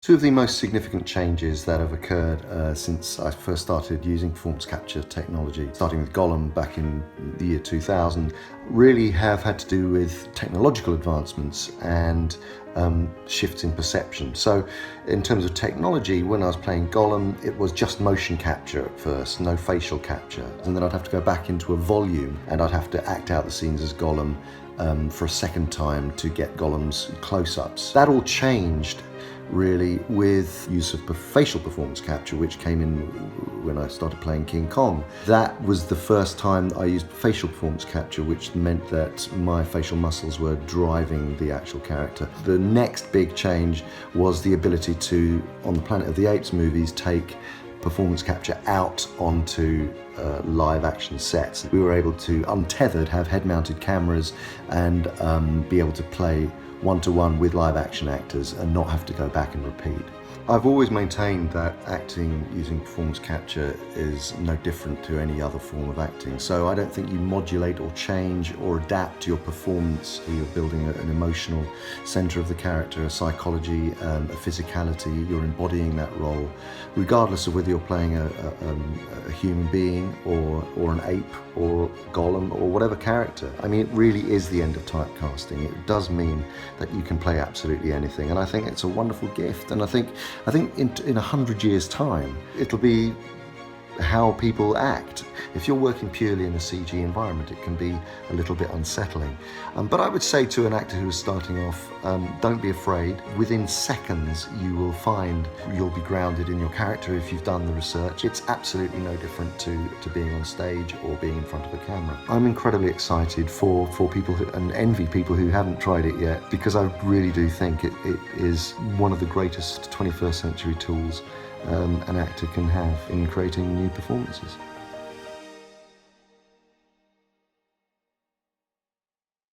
Two of the most significant changes that have occurred since I first started using performance capture technology, starting with Gollum back in the year 2000, really have had to do with technological advancements and shifts in perception. So in terms of technology, when I was playing Gollum, it was just motion capture at first, no facial capture. And then I'd have to go back into a volume and I'd have to act out the scenes as Gollum for a second time to get Gollum's close-ups. That all changed really with use of facial performance capture, which came in when I started playing King Kong. That was the first time I used facial performance capture, which meant that my facial muscles were driving the actual character. The next big change was the ability to, on the Planet of the Apes movies, take performance capture out onto live action sets. We were able to, untethered, have head-mounted cameras and be able to play one-to-one with live action actors and not have to go back and repeat. I've always maintained that acting using performance capture is no different to any other form of acting. So I don't think you modulate or change or adapt your performance. You're building an emotional center of the character, a psychology, a physicality. You're embodying that role, regardless of whether you're playing a human being or an ape or Gollum or whatever character. I mean, it really is the end of typecasting. It does mean that you can play absolutely anything, and I think it's a wonderful gift. And I think in 100 years' time, it'll be how people act. If you're working purely in a CG environment, it can be a little bit unsettling. But I would say to an actor who is starting off, don't be afraid. Within seconds, you will find you'll be grounded in your character if you've done the research. It's absolutely no different to being on stage or being in front of a camera. I'm incredibly excited for people and envy people who haven't tried it yet, because I really do think it is one of the greatest 21st century tools an actor can have in creating new performances.